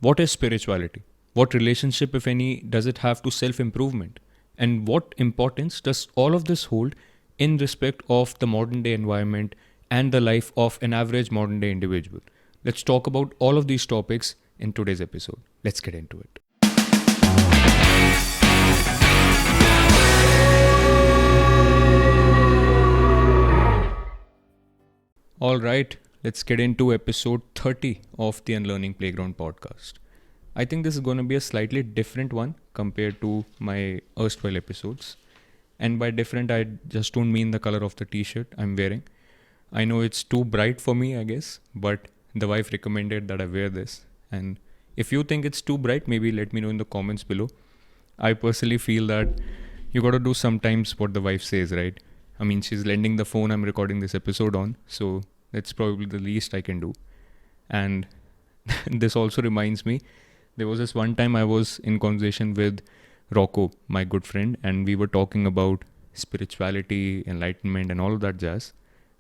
What is spirituality? What relationship, if any, does it have to self improvement? And what importance does all of this hold in respect of the modern day environment and the life of an average modern day individual? Let's talk about all of these topics in today's episode. Let's get into it. All right, let's get into episode 30 of the Unlearning Playground podcast. I think this is going to be a slightly different one compared to my erstwhile episodes. And by different, I just don't mean the color of the t-shirt I'm wearing. I know it's too bright for me, I guess, but the wife recommended that I wear this. And if you think it's too bright, maybe let me know in the comments below. I personally feel that you got to do sometimes what the wife says, right? I mean, she's lending the phone I'm recording this episode on, so that's probably the least I can do. And this also reminds me, there was this one time I was in conversation with Rocco, my good friend, and we were talking about spirituality, enlightenment, and all of that jazz.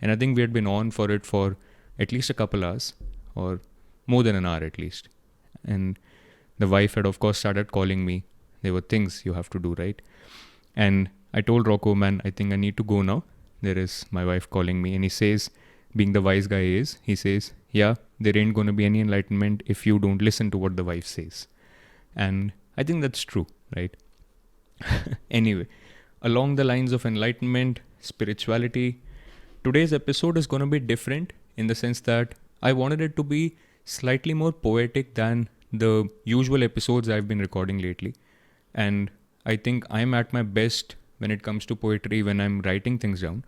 And I think we had been on for it for at least a couple hours, or more than an hour at least. And the wife had, of course, started calling me. There were things you have to do, right? And I told Rocco, man, I think I need to go now. There is my wife calling me. And he says, being the wise guy is, he says, yeah, there ain't going to be any enlightenment if you don't listen to what the wife says. And I think that's true, right? Anyway, along the lines of enlightenment, spirituality, today's episode is going to be different in the sense that I wanted it to be slightly more poetic than the usual episodes I've been recording lately. And I think I'm at my best when it comes to poetry when I'm writing things down.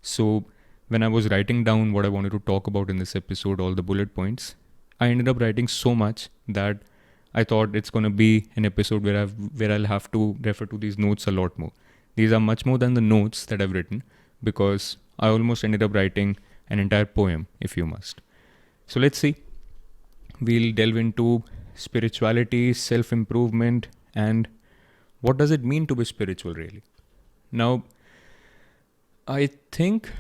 So when I was writing down what I wanted to talk about in this episode, all the bullet points, I ended up writing so much that I thought it's going to be an episode where I'll have to refer to these notes a lot more. These are much more than the notes that I've written because I almost ended up writing an entire poem, if you must. So let's see. We'll delve into spirituality, self-improvement, and what does it mean to be spiritual really? Now, I think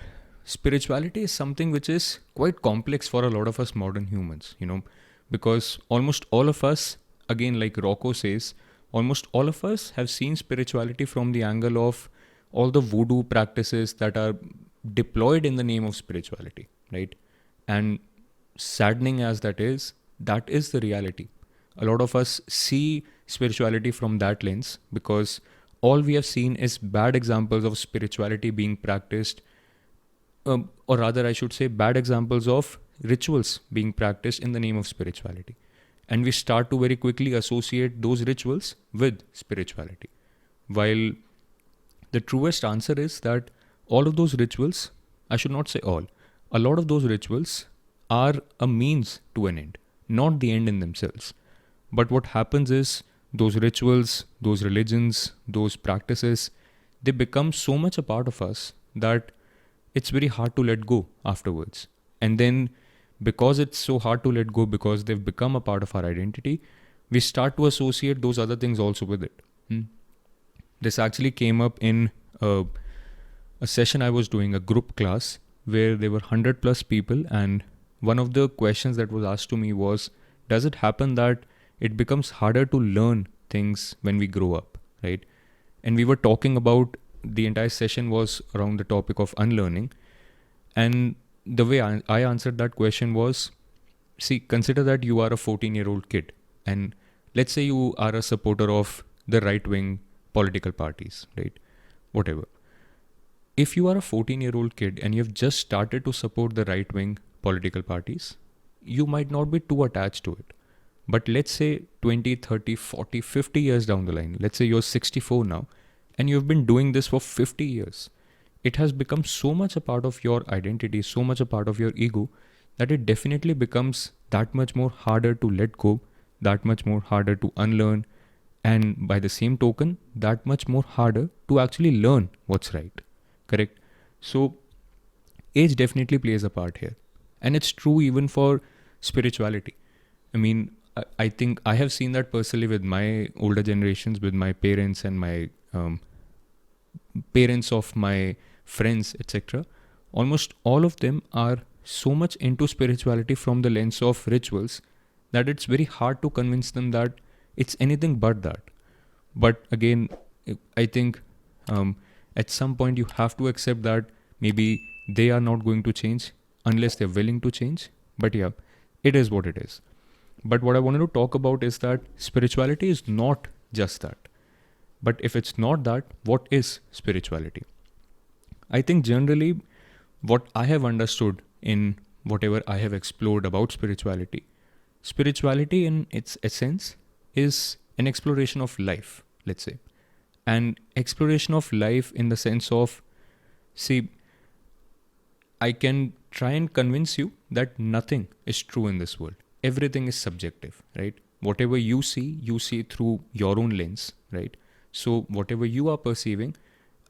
spirituality is something which is quite complex for a lot of us modern humans, because almost all of us, again, like Rocco says, almost all of us have seen spirituality from the angle of all the voodoo practices that are deployed in the name of spirituality, right? And saddening as that is the reality. A lot of us see spirituality from that lens because all we have seen is bad examples of spirituality being practiced, or rather I should say bad examples of rituals being practiced in the name of spirituality. And we start to very quickly associate those rituals with spirituality. While the truest answer is that all of those rituals, I should not say all, a lot of those rituals are a means to an end, not the end in themselves. But what happens is those rituals, those religions, those practices, they become so much a part of us that it's very hard to let go afterwards. And then because it's so hard to let go because they've become a part of our identity, we start to associate those other things also with it. This actually came up in a session I was doing, a group class, where there were 100 plus people, and one of the questions that was asked to me was, does it happen that it becomes harder to learn things when we grow up, right? And we were talking about, the entire session was around the topic of unlearning. And the way I answered that question was, see, consider that you are a 14-year-old kid. And let's say you are a supporter of the right-wing political parties, right? Whatever. If you are a 14-year-old kid and you've just started to support the right-wing political parties, you might not be too attached to it. But let's say 20, 30, 40, 50 years down the line, let's say you're 64 now, and you've been doing this for 50 years. It has become so much a part of your identity, so much a part of your ego, that it definitely becomes that much more harder to let go, that much more harder to unlearn, and by the same token, that much more harder to actually learn what's right. Correct? So, age definitely plays a part here. And it's true even for spirituality. I mean, I think I have seen that personally with my older generations, with my parents and my parents of my friends, etc. Almost all of them are so much into spirituality from the lens of rituals that it's very hard to convince them that it's anything but that. But again, I think at some point you have to accept that maybe they are not going to change unless they're willing to change. But yeah, it is what it is. But what I wanted to talk about is that spirituality is not just that. But if it's not that, what is spirituality? I think generally what I have understood in whatever I have explored about spirituality, spirituality in its essence is an exploration of life, let's say. An exploration of life in the sense of, see, I can try and convince you that nothing is true in this world. Everything is subjective, right? Whatever you see through your own lens, right? So whatever you are perceiving,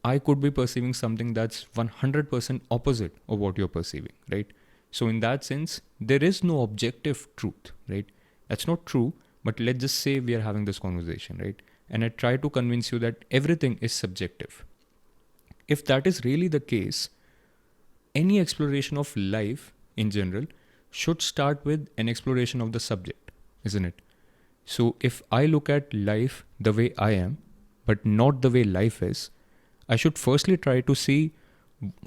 I could be perceiving something that's 100% opposite of what you're perceiving, right? So in that sense, there is no objective truth, right? That's not true, but let's just say we are having this conversation, right? And I try to convince you that everything is subjective. If that is really the case, any exploration of life in general should start with an exploration of the subject, isn't it? So if I look at life the way I am, but not the way life is, I should firstly try to see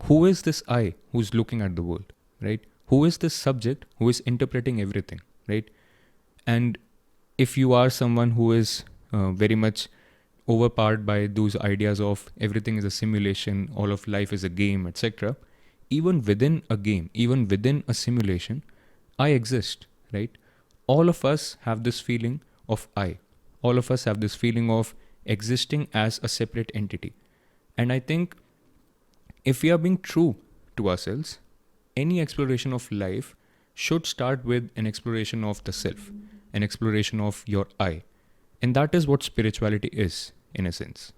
who is this I who's looking at the world, right? Who is this subject who is interpreting everything, right? And if you are someone who is very much overpowered by those ideas of everything is a simulation, all of life is a game, etc., even within a game, even within a simulation, I exist, right? All of us have this feeling of I. All of us have this feeling of existing as a separate entity. And I think if we are being true to ourselves, any exploration of life should start with an exploration of the self, an exploration of your I. And that is what spirituality is, in a sense.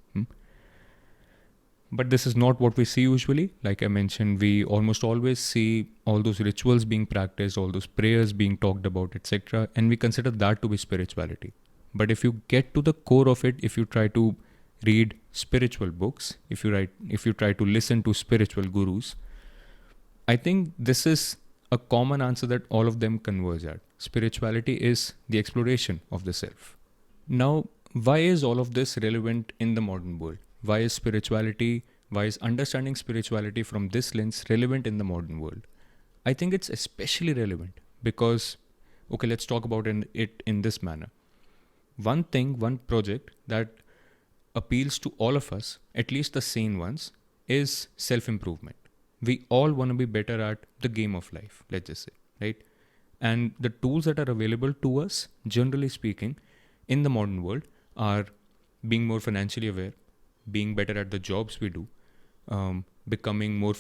But this is not what we see usually. Like I mentioned, we almost always see all those rituals being practiced, all those prayers being talked about, etc. And we consider that to be spirituality. But if you get to the core of it, if you try to read spiritual books, if you try to listen to spiritual gurus, I think this is a common answer that all of them converge at. Spirituality is the exploration of the self. Now, why is all of this relevant in the modern world? Why is understanding spirituality from this lens relevant in the modern world? I think it's especially relevant because, okay, let's talk about it in this manner. One project that appeals to all of us, at least the sane ones, is self-improvement. We all want to be better at the game of life, let's just say, right? And the tools that are available to us, generally speaking, in the modern world are being more financially aware, being better at the jobs we do, becoming more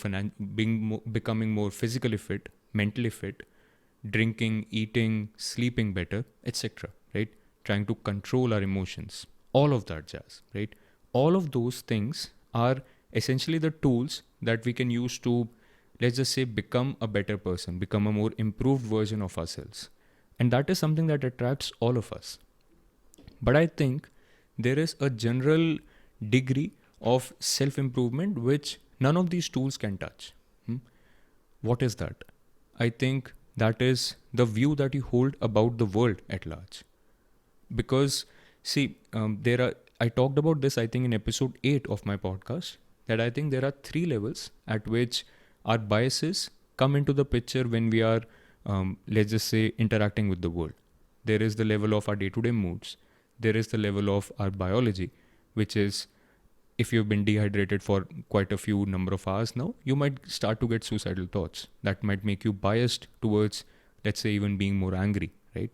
physically fit, mentally fit, drinking, eating, sleeping better, etc. Right? Trying to control our emotions, all of that jazz, right? All of those things are essentially the tools that we can use to, let's just say, become a better person, become a more improved version of ourselves. And that is something that attracts all of us. But I think there is a general degree of self-improvement which none of these tools can touch. What is that? I think that is the view that you hold about the world at large. Because, see, I talked about this, I think, in episode 8 of my podcast, that I think there are 3 levels at which our biases come into the picture when we are, let's just say, interacting with the world. There is the level of our day-to-day moods. There is the level of our biology, which is if you've been dehydrated for quite a few number of hours now, you might start to get suicidal thoughts. That might make you biased towards, let's say, even being more angry, right?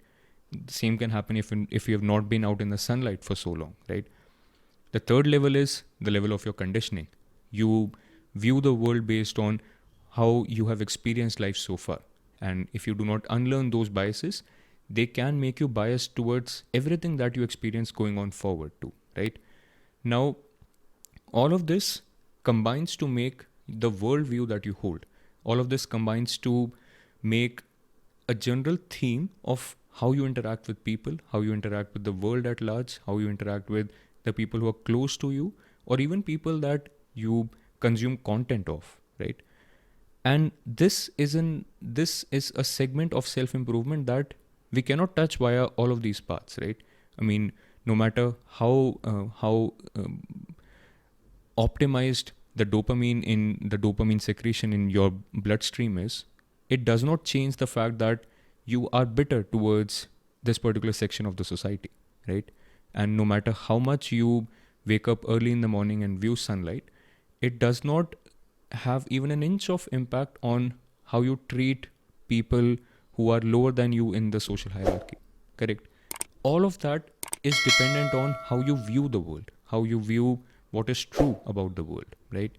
The same can happen if you have not been out in the sunlight for so long, right? The third level is the level of your conditioning. You view the world based on how you have experienced life so far. And if you do not unlearn those biases, they can make you biased towards everything that you experience going on forward too, right? Now, all of this combines to make the worldview that you hold. All of this combines to make a general theme of how you interact with people, how you interact with the world at large, how you interact with the people who are close to you, or even people that you consume content of, right? And this is a segment of self-improvement that we cannot touch via all of these paths, right? I mean, no matter how optimized the dopamine secretion in your bloodstream is, it does not change the fact that you are bitter towards this particular section of the society, right? And no matter how much you wake up early in the morning and view sunlight, it does not have even an inch of impact on how you treat people who are lower than you in the social hierarchy, correct? All of that is dependent on how you view the world, how you view what is true about the world, right?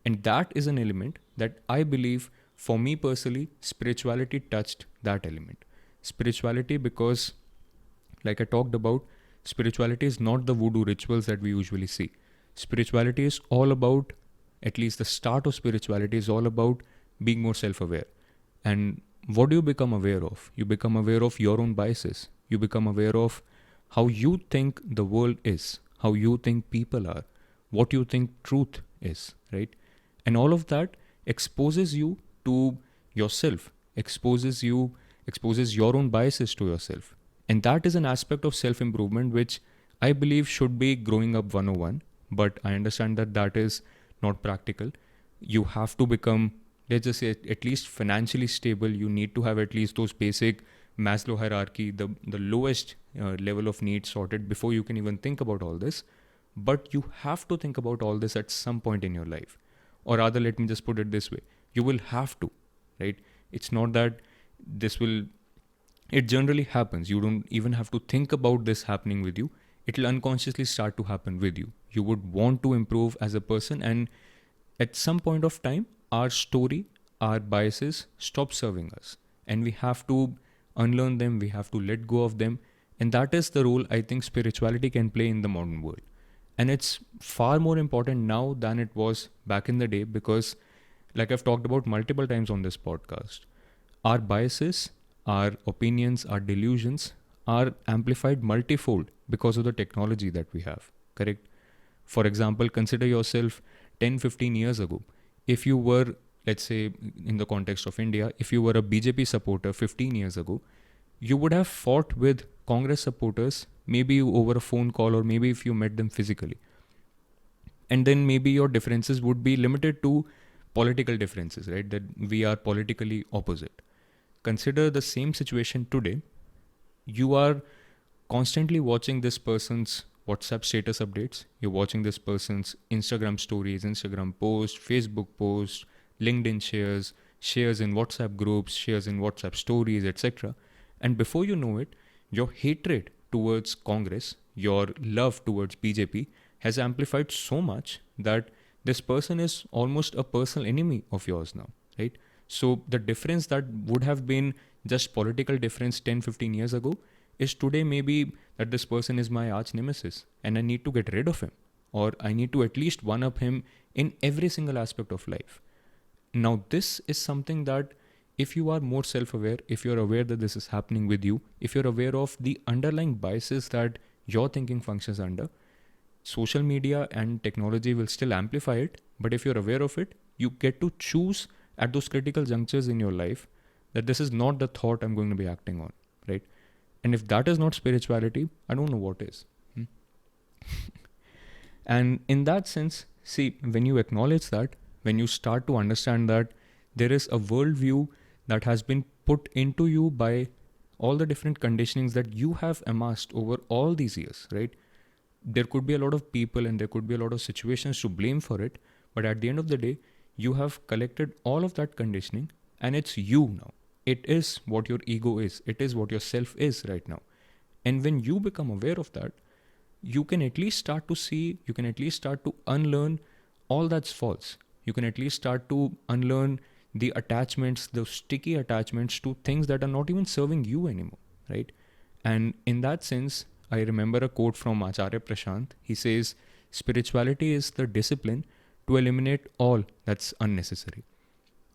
And that is an element that I believe, for me personally, spirituality touched that element. Spirituality, because, like I talked about, spirituality is not the voodoo rituals that we usually see. Spirituality is all about, at least the start of spirituality is all about being more self aware. And what do you become aware of? You become aware of your own biases. You become aware of how you think the world is, how you think people are, what you think truth is, right? And all of that exposes you to yourself, exposes your own biases to yourself. And that is an aspect of self improvement which I believe should be growing up 101. But I understand that that is not practical. You have to become, let's just say, at least financially stable. You need to have at least those basic Maslow hierarchy, the lowest level of needs sorted before you can even think about all this. But you have to think about all this at some point in your life. Or rather, let me just put it this way, you will have to, right? It's not that this will, it generally happens. You don't even have to think about this happening with you. It'll unconsciously start to happen with you. You would want to improve as a person, and at some point of time, our story, our biases stop serving us. And we have to unlearn them, we have to let go of them. And that is the role I think spirituality can play in the modern world. And it's far more important now than it was back in the day because, like I've talked about multiple times on this podcast, our biases, our opinions, our delusions are amplified multifold because of the technology that we have, correct? For example, consider yourself 10, 15 years ago. If you were, let's say, in the context of India, if you were a BJP supporter 15 years ago, you would have fought with Congress supporters, maybe over a phone call or maybe if you met them physically. And then maybe your differences would be limited to political differences, right? That we are politically opposite. Consider the same situation today. You are constantly watching this person's WhatsApp status updates. You're watching this person's Instagram stories, Instagram posts, Facebook posts, LinkedIn shares, shares in WhatsApp groups, shares in WhatsApp stories, etc. And before you know it, your hatred towards Congress, your love towards BJP has amplified so much that this person is almost a personal enemy of yours now, right? So the difference that would have been just political difference 10, 15 years ago is today maybe that this person is my arch nemesis and I need to get rid of him, or I need to at least one up him in every single aspect of life. Now, this is something that if you are more self-aware, if you're aware that this is happening with you, if you're aware of the underlying biases that your thinking functions under, social media and technology will still amplify it. But if you're aware of it, you get to choose at those critical junctures in your life that this is not the thought I'm going to be acting on, right? And if that is not spirituality, I don't know what is. And in that sense, see, when you acknowledge that, when you start to understand that there is a worldview that has been put into you by all the different conditionings that you have amassed over all these years, right? There could be a lot of people and there could be a lot of situations to blame for it. But at the end of the day, you have collected all of that conditioning and it's you now. It is what your ego is. It is what your self is right now. And when you become aware of that, you can at least start to see, you can at least start to unlearn all that's false. You can at least start to unlearn the attachments, the sticky attachments to things that are not even serving you anymore, right? And in that sense, I remember a quote from Acharya Prashant. He says, spirituality is the discipline to eliminate all that's unnecessary.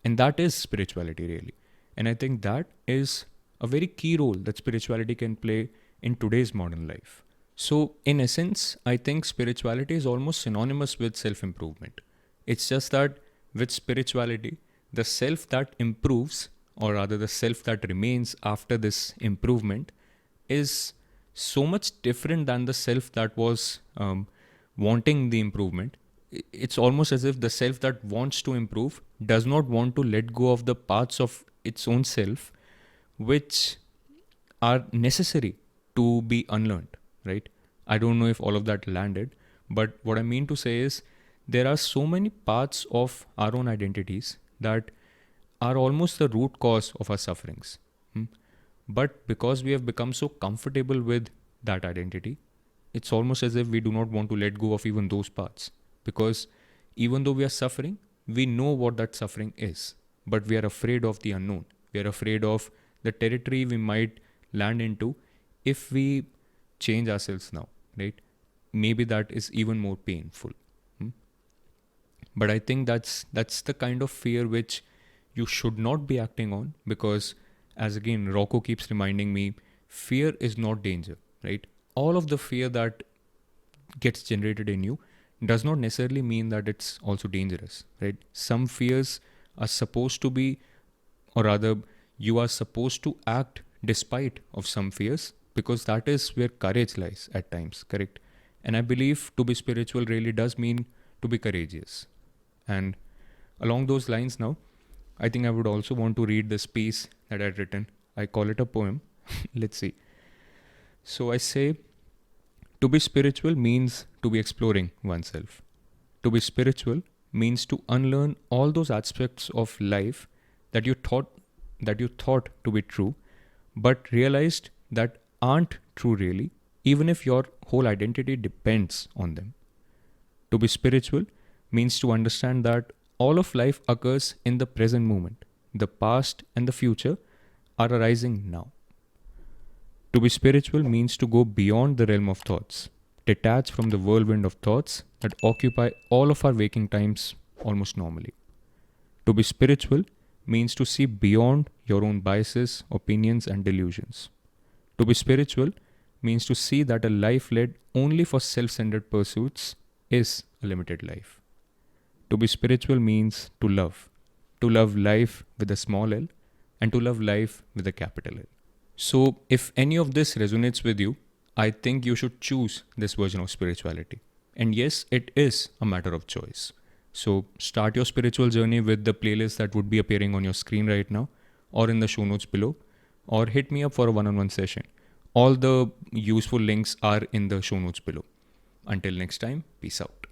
And that is spirituality, really. And I think that is a very key role that spirituality can play in today's modern life. So, in essence, I think spirituality is almost synonymous with self-improvement. It's just that with spirituality, the self that improves or rather the self that remains after this improvement, is so much different than the self that was wanting the improvement. It's almost as if the self that wants to improve does not want to let go of the parts of its own self which are necessary to be unlearned, right? I don't know if all of that landed, but what I mean to say is there are so many parts of our own identities that are almost the root cause of our sufferings. Hmm? But because we have become so comfortable with that identity, it's almost as if we do not want to let go of even those parts. Because even though we are suffering, we know what that suffering is, but we are afraid of the unknown. We are afraid of the territory we might land into if we change ourselves now, right? Maybe that is even more painful. Hmm? But I think that's the kind of fear which you should not be acting on, because as again Rocco keeps reminding me, fear is not danger, right? All of the fear that gets generated in you does not necessarily mean that it's also dangerous, right? Some fears are supposed to be, or rather you are supposed to act despite of some fears, because that is where courage lies at times, correct? And I believe to be spiritual really does mean to be courageous. And along those lines now, I think I would also want to read this piece that I'd written. I call it a poem. Let's see. So I say, to be spiritual means to be exploring oneself. To be spiritual means to unlearn all those aspects of life that you thought to be true, but realized that aren't true really, even if your whole identity depends on them. To be spiritual means to understand that all of life occurs in the present moment. The past and the future are arising now. To be spiritual means to go beyond the realm of thoughts, detach from the whirlwind of thoughts that occupy all of our waking times almost normally. To be spiritual means to see beyond your own biases, opinions, and delusions. To be spiritual means to see that a life led only for self centered pursuits is a limited life. To be spiritual means to love life with a small l, and to love life with a capital L. So, if any of this resonates with you, I think you should choose this version of spirituality. And yes, it is a matter of choice. So, start your spiritual journey with the playlist that would be appearing on your screen right now, or in the show notes below, or hit me up for a one on one session. All the useful links are in the show notes below. Until next time, peace out.